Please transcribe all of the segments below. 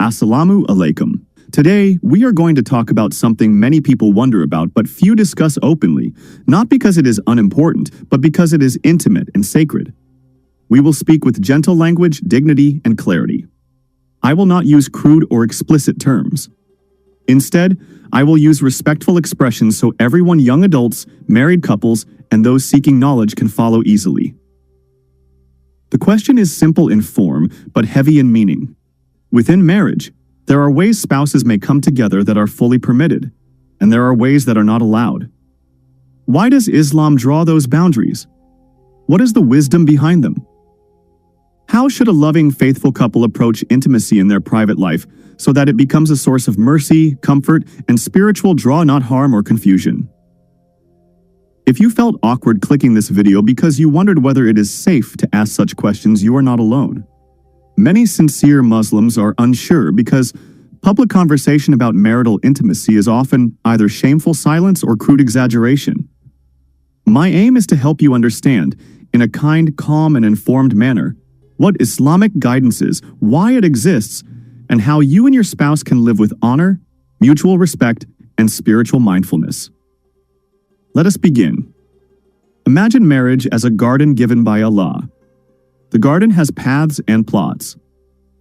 Assalamu alaikum. Today, we are going to talk about something many people wonder about but few discuss openly, not because it is unimportant, but because it is intimate and sacred. We will speak with gentle language, dignity, and clarity. I will not use crude or explicit terms. Instead, I will use respectful expressions so everyone, young adults, married couples, and those seeking knowledge can follow easily. The question is simple in form, but heavy in meaning. Within marriage, there are ways spouses may come together that are fully permitted, and there are ways that are not allowed. Why does Islam draw those boundaries? What is the wisdom behind them? How should a loving, faithful couple approach intimacy in their private life so that it becomes a source of mercy, comfort, and spiritual draw, not harm or confusion? If you felt awkward clicking this video because you wondered whether it is safe to ask such questions, you are not alone. Many sincere Muslims are unsure because public conversation about marital intimacy is often either shameful silence or crude exaggeration. My aim is to help you understand, in a kind, calm, and informed manner, what Islamic guidance is, why it exists, and how you and your spouse can live with honor, mutual respect, and spiritual mindfulness. Let us begin. Imagine marriage as a garden given by Allah. The garden has paths and plots.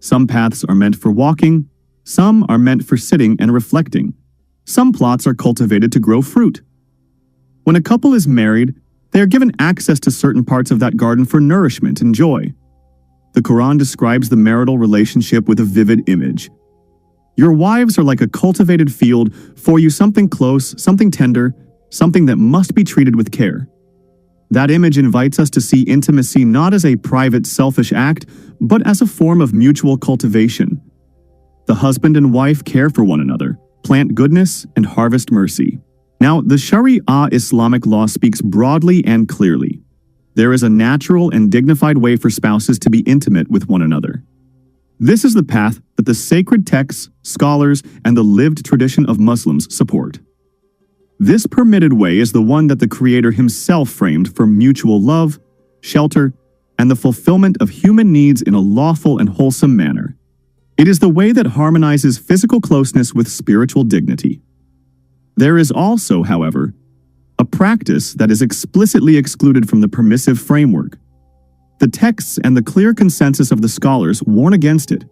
Some paths are meant for walking, some are meant for sitting and reflecting. Some plots are cultivated to grow fruit. When a couple is married, they are given access to certain parts of that garden for nourishment and joy. The Quran describes the marital relationship with a vivid image. Your wives are like a cultivated field, for you something close, something tender, something that must be treated with care. That image invites us to see intimacy not as a private, selfish act, but as a form of mutual cultivation. The husband and wife care for one another, plant goodness, and harvest mercy. Now, the Shari Islamic law speaks broadly and clearly. There is a natural and dignified way for spouses to be intimate with one another. This is the path that the sacred texts, scholars, and the lived tradition of Muslims support. This permitted way is the one that the Creator himself framed for mutual love, shelter, and the fulfillment of human needs in a lawful and wholesome manner. It is the way that harmonizes physical closeness with spiritual dignity. There is also, however, a practice that is explicitly excluded from the permissive framework. The texts and the clear consensus of the scholars warn against it.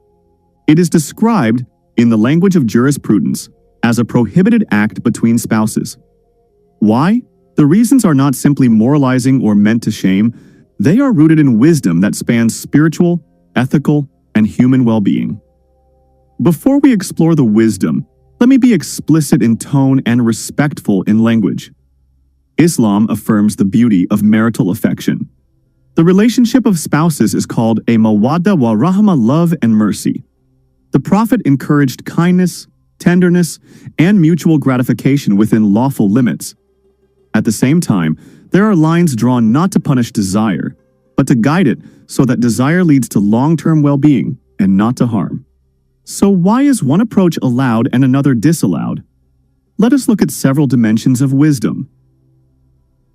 It is described, in the language of jurisprudence, as a prohibited act between spouses. Why? The reasons are not simply moralizing or meant to shame. They are rooted in wisdom that spans spiritual, ethical, and human well-being. Before we explore the wisdom, let me be explicit in tone and respectful in language. Islam affirms the beauty of marital affection. The relationship of spouses is called a mawadda wa rahma, love and mercy. The Prophet encouraged kindness, tenderness, and mutual gratification within lawful limits. At the same time, there are lines drawn not to punish desire, but to guide it so that desire leads to long-term well-being and not to harm. So why is one approach allowed and another disallowed? Let us look at several dimensions of wisdom.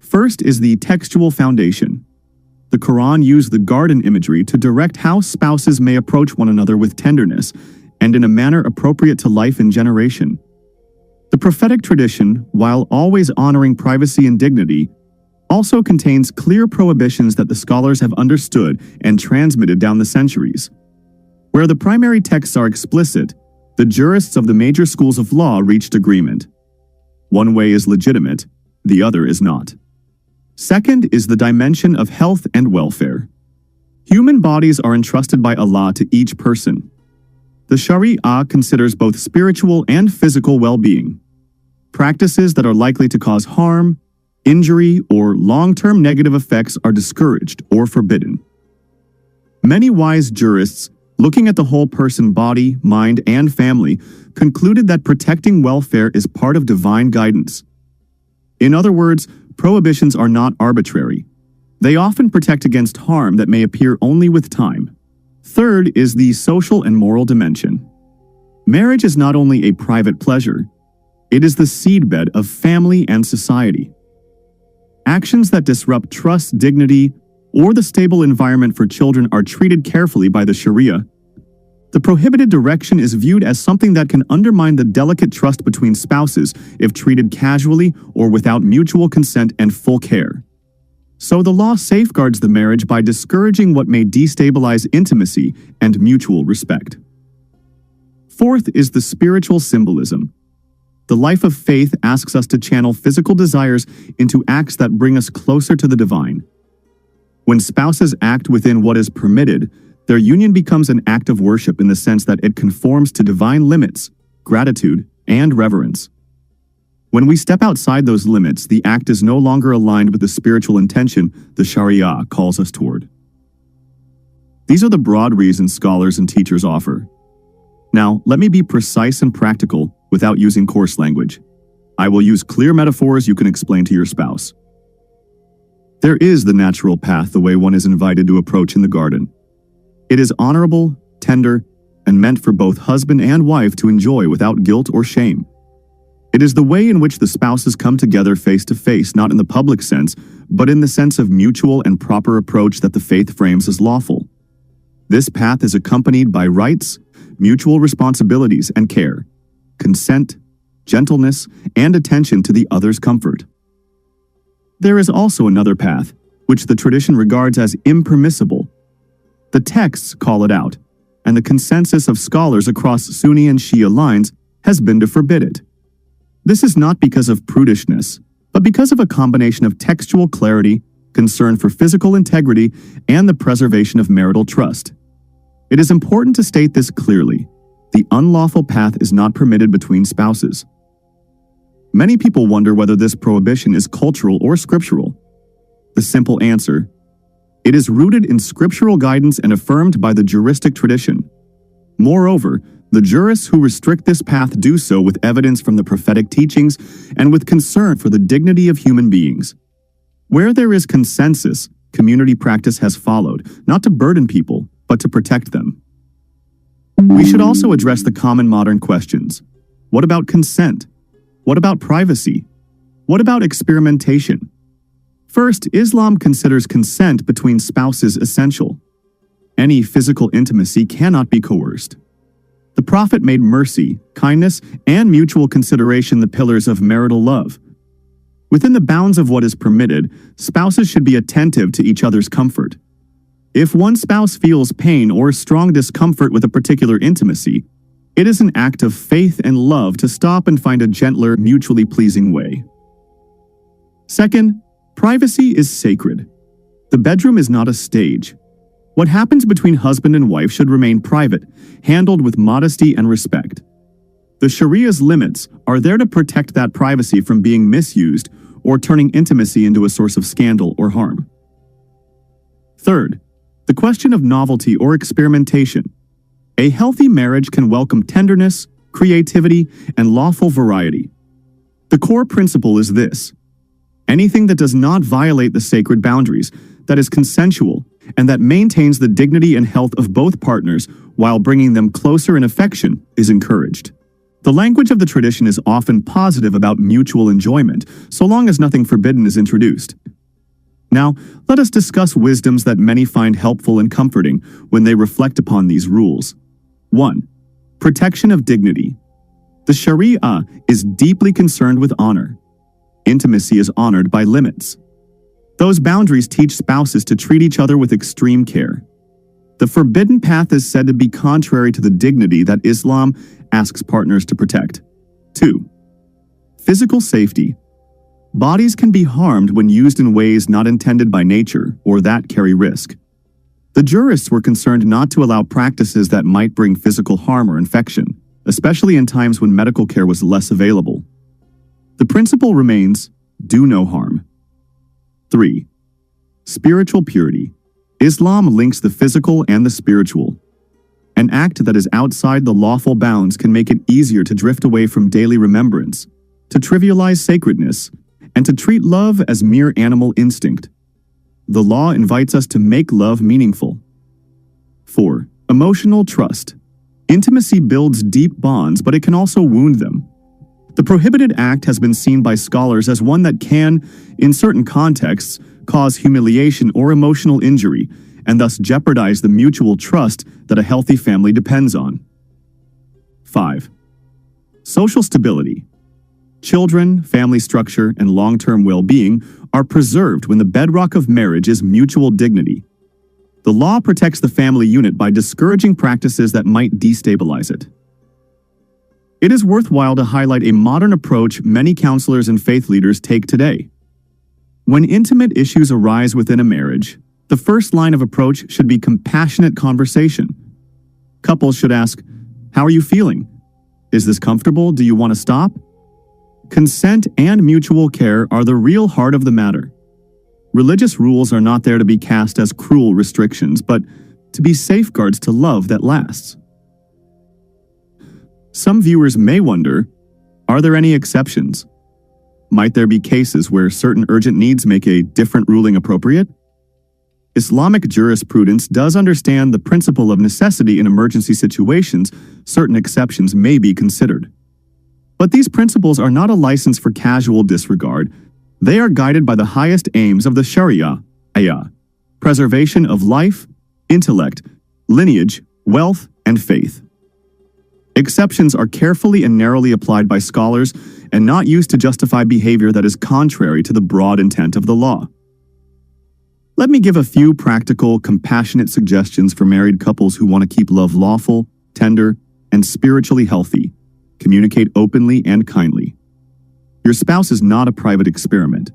First is the textual foundation. The Quran used the garden imagery to direct how spouses may approach one another with tenderness and in a manner appropriate to life and generation. The prophetic tradition, while always honoring privacy and dignity, also contains clear prohibitions that the scholars have understood and transmitted down the centuries. Where the primary texts are explicit, the jurists of the major schools of law reached agreement. One way is legitimate, the other is not. Second is the dimension of health and welfare. Human bodies are entrusted by Allah to each person. The Sharia considers both spiritual and physical well-being. Practices that are likely to cause harm, injury, or long-term negative effects are discouraged or forbidden. Many wise jurists, looking at the whole person, body, mind, and family, concluded that protecting welfare is part of divine guidance. In other words, prohibitions are not arbitrary. They often protect against harm that may appear only with time. Third is the social and moral dimension. Marriage is not only a private pleasure, it is the seedbed of family and society. Actions that disrupt trust, dignity, or the stable environment for children are treated carefully by the Sharia. The prohibited direction is viewed as something that can undermine the delicate trust between spouses if treated casually or without mutual consent and full care. So the law safeguards the marriage by discouraging what may destabilize intimacy and mutual respect. Fourth is the spiritual symbolism. The life of faith asks us to channel physical desires into acts that bring us closer to the divine. When spouses act within what is permitted, their union becomes an act of worship in the sense that it conforms to divine limits, gratitude, and reverence. When we step outside those limits, the act is no longer aligned with the spiritual intention the Sharia calls us toward. These are the broad reasons scholars and teachers offer. Now, let me be precise and practical without using coarse language. I will use clear metaphors you can explain to your spouse. There is the natural path the way one is invited to approach in the garden. It is honorable, tender, and meant for both husband and wife to enjoy without guilt or shame. It is the way in which the spouses come together face to face, not in the public sense, but in the sense of mutual and proper approach that the faith frames as lawful. This path is accompanied by rights, mutual responsibilities and care, consent, gentleness, and attention to the other's comfort. There is also another path, which the tradition regards as impermissible. The texts call it out, and the consensus of scholars across Sunni and Shia lines has been to forbid it. This is not because of prudishness, but because of a combination of textual clarity, concern for physical integrity, and the preservation of marital trust. It is important to state this clearly. The unlawful path is not permitted between spouses. Many people wonder whether this prohibition is cultural or scriptural. The simple answer: it is rooted in scriptural guidance and affirmed by the juristic tradition. Moreover, the jurists who restrict this path do so with evidence from the prophetic teachings and with concern for the dignity of human beings. Where there is consensus, community practice has followed, not to burden people, but to protect them. We should also address the common modern questions. What about consent? What about privacy? What about experimentation? First, Islam considers consent between spouses essential. Any physical intimacy cannot be coerced. The Prophet made mercy, kindness, and mutual consideration the pillars of marital love. Within the bounds of what is permitted, spouses should be attentive to each other's comfort. If one spouse feels pain or strong discomfort with a particular intimacy, it is an act of faith and love to stop and find a gentler, mutually pleasing way. Second, privacy is sacred. The bedroom is not a stage. What happens between husband and wife should remain private, handled with modesty and respect. The Sharia's limits are there to protect that privacy from being misused or turning intimacy into a source of scandal or harm. Third, the question of novelty or experimentation. A healthy marriage can welcome tenderness, creativity, and lawful variety. The core principle is this: anything that does not violate the sacred boundaries, that is consensual, and that maintains the dignity and health of both partners while bringing them closer in affection is encouraged. The language of the tradition is often positive about mutual enjoyment, so long as nothing forbidden is introduced. Now, let us discuss wisdoms that many find helpful and comforting when they reflect upon these rules. 1. Protection of dignity. The Sharia is deeply concerned with honor. Intimacy is honored by limits. Those boundaries teach spouses to treat each other with extreme care. The forbidden path is said to be contrary to the dignity that Islam asks partners to protect. 2. Physical safety. Bodies can be harmed when used in ways not intended by nature or that carry risk. The jurists were concerned not to allow practices that might bring physical harm or infection, especially in times when medical care was less available. The principle remains: do no harm. 3. Spiritual purity. Islam links the physical and the spiritual. An act that is outside the lawful bounds can make it easier to drift away from daily remembrance, to trivialize sacredness, and to treat love as mere animal instinct. The law invites us to make love meaningful. 4. Emotional trust. Intimacy builds deep bonds, but it can also wound them. The prohibited act has been seen by scholars as one that can, in certain contexts, cause humiliation or emotional injury, and thus jeopardize the mutual trust that a healthy family depends on. 5. Social stability. Children, family structure, and long-term well-being are preserved when the bedrock of marriage is mutual dignity. The law protects the family unit by discouraging practices that might destabilize it. It is worthwhile to highlight a modern approach many counselors and faith leaders take today. When intimate issues arise within a marriage, the first line of approach should be compassionate conversation. Couples should ask, "How are you feeling? Is this comfortable? Do you want to stop?" Consent and mutual care are the real heart of the matter. Religious rules are not there to be cast as cruel restrictions, but to be safeguards to love that lasts. Some viewers may wonder, are there any exceptions? Might there be cases where certain urgent needs make a different ruling appropriate? Islamic jurisprudence does understand the principle of necessity in emergency situations. Certain exceptions may be considered. But these principles are not a license for casual disregard. They are guided by the highest aims of the Sharia, preservation of life, intellect, lineage, wealth, and faith. Exceptions are carefully and narrowly applied by scholars and not used to justify behavior that is contrary to the broad intent of the law. Let me give a few practical, compassionate suggestions for married couples who want to keep love lawful, tender, and spiritually healthy. Communicate openly and kindly. Your spouse is not a private experiment.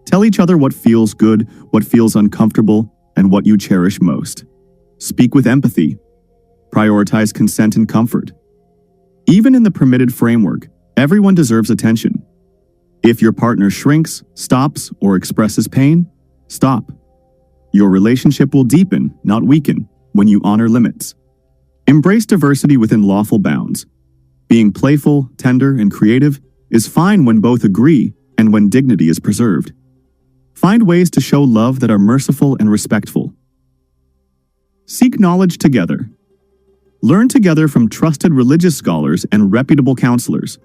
Tell each other what feels good, what feels uncomfortable, and what you cherish most. Speak with empathy. Prioritize consent and comfort. Even in the permitted framework, everyone deserves attention. If your partner shrinks, stops, or expresses pain, stop. Your relationship will deepen, not weaken, when you honor limits. Embrace diversity within lawful bounds. Being playful, tender, and creative is fine when both agree and when dignity is preserved. Find ways to show love that are merciful and respectful. Seek knowledge together. Learn together from trusted religious scholars and reputable counselors.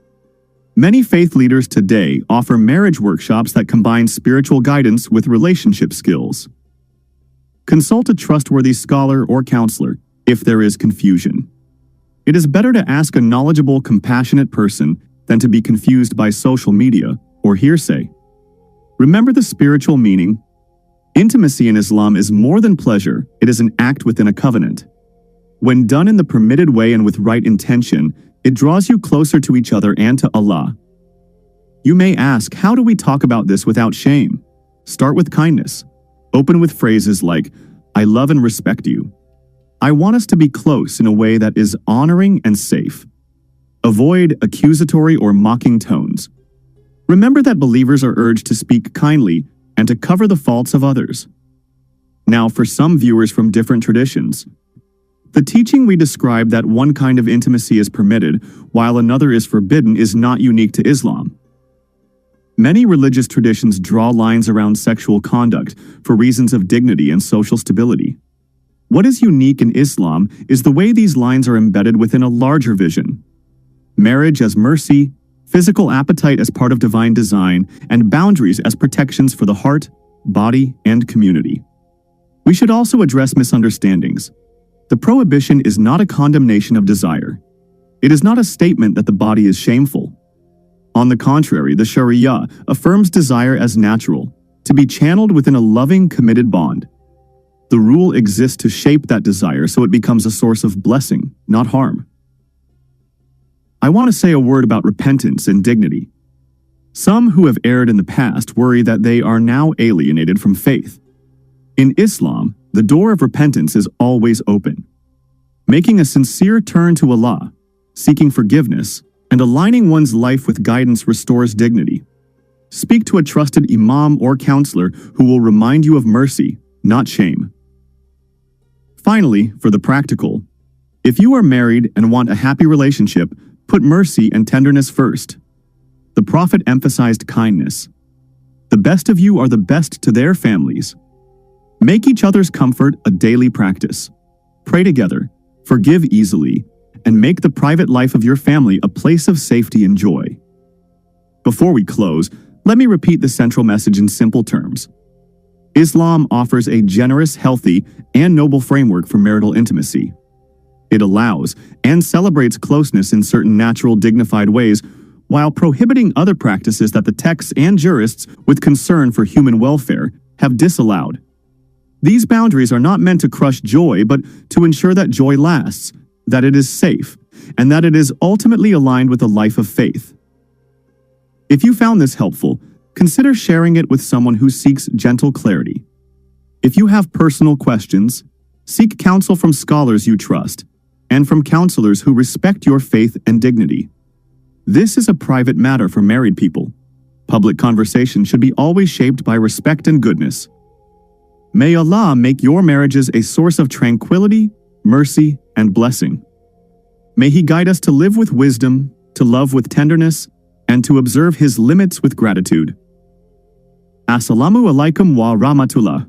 Many faith leaders today offer marriage workshops that combine spiritual guidance with relationship skills. Consult a trustworthy scholar or counselor if there is confusion. It is better to ask a knowledgeable, compassionate person than to be confused by social media or hearsay. Remember the spiritual meaning. Intimacy in Islam is more than pleasure, it is an act within a covenant. When done in the permitted way and with right intention, it draws you closer to each other and to Allah. You may ask, how do we talk about this without shame? Start with kindness. Open with phrases like, "I love and respect you." "I want us to be close in a way that is honoring and safe." Avoid accusatory or mocking tones. Remember that believers are urged to speak kindly and to cover the faults of others. Now, for some viewers from different traditions, the teaching we describe that one kind of intimacy is permitted while another is forbidden is not unique to Islam. Many religious traditions draw lines around sexual conduct for reasons of dignity and social stability. What is unique in Islam is the way these lines are embedded within a larger vision. Marriage as mercy, physical appetite as part of divine design, and boundaries as protections for the heart, body, and community. We should also address misunderstandings. The prohibition is not a condemnation of desire. It is not a statement that the body is shameful. On the contrary, the Sharia affirms desire as natural, to be channeled within a loving, committed bond. The rule exists to shape that desire so it becomes a source of blessing, not harm. I want to say a word about repentance and dignity. Some who have erred in the past worry that they are now alienated from faith. In Islam, the door of repentance is always open. Making a sincere turn to Allah, seeking forgiveness, and aligning one's life with guidance restores dignity. Speak to a trusted imam or counselor who will remind you of mercy, not shame. Finally, for the practical, if you are married and want a happy relationship, put mercy and tenderness first. The Prophet emphasized kindness. The best of you are the best to their families. Make each other's comfort a daily practice. Pray together, forgive easily, and make the private life of your family a place of safety and joy. Before we close, let me repeat the central message in simple terms. Islam offers a generous, healthy, and noble framework for marital intimacy. It allows and celebrates closeness in certain natural, dignified ways, while prohibiting other practices that the texts and jurists, with concern for human welfare, have disallowed. These boundaries are not meant to crush joy, but to ensure that joy lasts, that it is safe, and that it is ultimately aligned with a life of faith. If you found this helpful, consider sharing it with someone who seeks gentle clarity. If you have personal questions, seek counsel from scholars you trust, and from counselors who respect your faith and dignity. This is a private matter for married people. Public conversation should be always shaped by respect and goodness. May Allah make your marriages a source of tranquility, mercy, and blessing. May He guide us to live with wisdom, to love with tenderness, and to observe His limits with gratitude. Assalamu alaikum wa rahmatullah.